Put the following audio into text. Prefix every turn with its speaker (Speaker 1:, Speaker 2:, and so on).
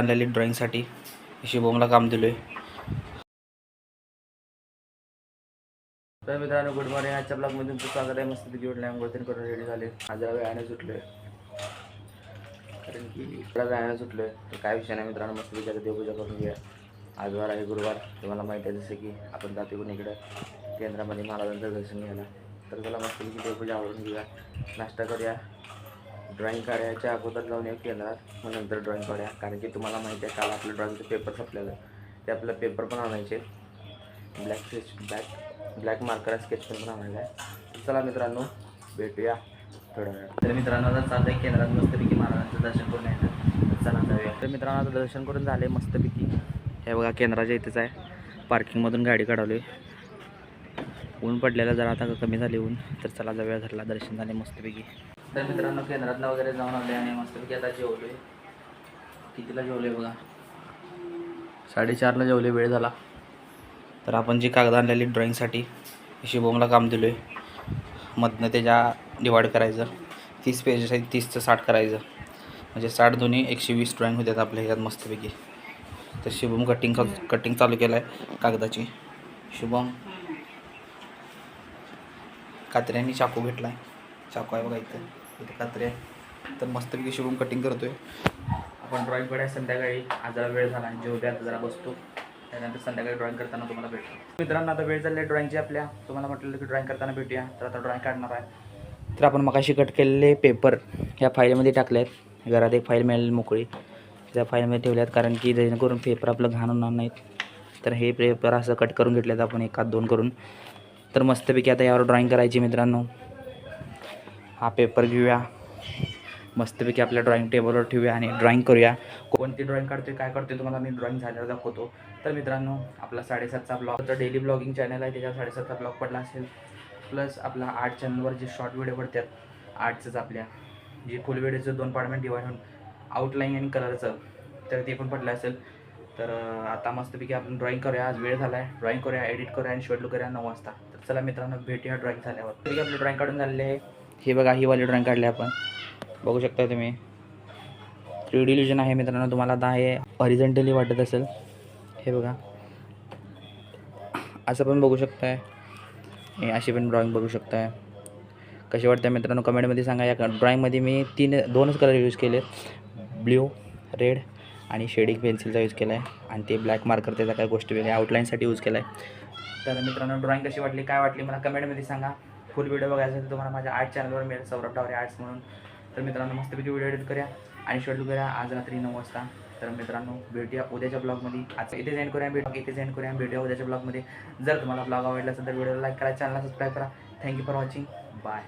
Speaker 1: आणलेली ड्रॉइंगसाठी शुभमला काम दिलोय. तर मित्रांनो गुड मॉर्निंग. आजच्या ब्लॉगमध्ये तुमचं स्वागत आहे. मस्त पैकी उठले, आंघोळ करून रेडी झाले. आज वेळाने सुटलोय कारण की वेळाने सुटलोय. तर काय विषय नाही मित्रांनो, मस्त पैकी देवपूजा करून घ्या. आज वार आहे गुरुवार, तुम्हाला माहिती आहे. जसं की आपण जातो कोण इकडं केंद्रामध्ये महाराजांचं दर्शन घ्यायला. तर त्याला मस्त पैकी देवपूजा आवरून घेऊया, नाश्ता करूया, ड्रॉइंग काढायच्या अगोदर जाऊन येऊ केंद्रात, मग नंतर ड्रॉइंग काढूया. कारण की तुम्हाला माहिती आहे काल आपलं ड्रॉइंगचे पेपर संपलेलं, ते आपलं पेपर पण आणायचे, ब्लॅक मार्कर स्केच पेन पण आणायचं आहे. चला मित्रांनो भेटूया थोड्या वेळ. तर मित्रांनो आता चालतं आहे केंद्रात मस्तपैकी महाराजांचं दर्शन करून यायचं. चला जाऊया. तर मित्रांनो आता दर्शन करून झाले मस्तपैकी. हे बघा केंद्राच्या इथेच आहे, पार्किंगमधून गाडी काढवली. ऊन पडलेलं जरा आता कमी झाले ऊन. तर चला जाऊया घरला, दर्शन झाले मस्तपैकी. तर मित्रांनो केंद्रातनं वगैरे जाऊन आले आणि मस्तपैकी आता जेवलो आहे. कितीला जेवलो आहे बघा, 4:30ला जेवले, वेळ झाला. तर आपण जी कागद आणलेली ड्रॉइंगसाठी शुभमला काम दिलो आहे. मधनं त्याच्या डिवाईड करायचं, 30 पेजेस आहेत, 30चं 60 करायचं, म्हणजे 60 दोन्ही 120 ड्रॉइंग होतात आपल्या ह्याच्यात मस्तपैकी. तर शुभम कटिंग चालू केलं आहे कागदाची. शुभम कात्र्याने चाकू घेतला आहे, चाकू आहे बघा इथं कात्रे आहे. तर मस्तपैकी शुभम कटिंग करतो आहे. आपण ड्रॉइंग काढायला संध्याकाळी, आज जरा वेळ झाला, जेवढ्या जरा बसतो, त्यानंतर संध्याकाळी ड्रॉइंग करताना तुम्हाला भेटतो. मित्रांनो आता वेळ झाली ड्रॉइंगची आपल्या, तुम्हाला म्हटलं की ड्रॉइंग करताना भेटूया. तर आता ड्रॉइंग काढणार आहे. तर आपण मगाशी कट केलेले पेपर ह्या फाईलमध्ये टाकले आहेत. घरात एक फाईल मिळाली मोकळी, त्या फाईलमध्ये ठेवल्यात, कारण की जेणेकरून पेपर आपलं घाण होणार नाहीत. तर हे पेपर असं कट करून घेतलेत आपण, 1-2 करून. तर मस्तपैकी आता यावर ड्रॉइंग करायची मित्रांनो. हा पेपर घेऊया, मस्तपैकी आपल्या ड्रॉइंग टेबलवर ठेवूया आणि ड्रॉइंग करूया. कोणती ड्रॉइंग काढतोय काय करतोय तुम्हाला मी ड्रॉइंग झाल्यावर दाखवतो. तर मित्रांनो आपला 7:30चा ब्लॉग, तर डेली ब्लॉगिंग चॅनल आहे, त्याच्यावर 7:30चा ब्लॉग पडला असेल. प्लस आपला आर्ट चॅनलवर जे शॉर्ट व्हिडिओ पडतात आर्टचंच, आपल्या जे फुल व्हिडिओचं 2 पार्टमेंट डिवाईड होऊन आउटलाईन आणि कलरचं, तर ते पण पडलं असेल. तर आता मस्तपैकी आपण ड्रॉइंग करूया. आज वेळ झाला आहे, ड्रॉइंग करूया, एडिट करूया आणि शॉर्ट करूया 9 वाजता. तर चला मित्रांनो भेटूया ड्रॉइंग झाल्यावर. तरी आपलं ड्रॉइंग काढून झालेले आहे. हे बघा, ही वाली ड्रॉइंग काढली आपण, बघू शकता तुम्ही. 3D इल्युजन आहे मित्रांनो. तुम्हाला आता हे हॉरिझॉन्टली वाटत असेल, हे बघा असं पण बघू शकताय, हे अशी पण ड्रॉइंग बघू शकताय. कशी वाटते मित्रांनो कमेंटमध्ये सांगा. या ड्रॉइंगमध्ये मी 2च कलर यूज केले, ब्ल्यू, रेड आणि शेडिंग पेन्सिलचा यूज केला आहे. आणि ते ब्लॅक मार्कर त्याचा काही गोष्टी वेगळ्या आउटलाईनसाठी यूज केला आहे. तर मित्रांनो ड्रॉइंग कशी वाटली, काय वाटली मला कमेंटमध्ये सांगा. फुल व्हिडिओ बघायचा असेल तुम्हाला माझ्या आर्ट चॅनलवर मिळेल, सौरभ डावरे आर्ट्स म्हणून. तर मित्रांनो मस्तपैकी व्हिडिओ एडिट करूया आणि शेड्यूल करूया आज रात्री 9 वाजता. तर मित्रांनो भेटूया उद्याच्या ब्लॉगमध्ये. आज इथे एंड करूया, भेटूया उद्याच्या ब्लॉगमध्ये. जर तुम्हाला ब्लॉग आवडला असेल तर व्हिडिओला लाईक करा, चॅनलला सबस्क्राईब करा. Thank you for watching, bye.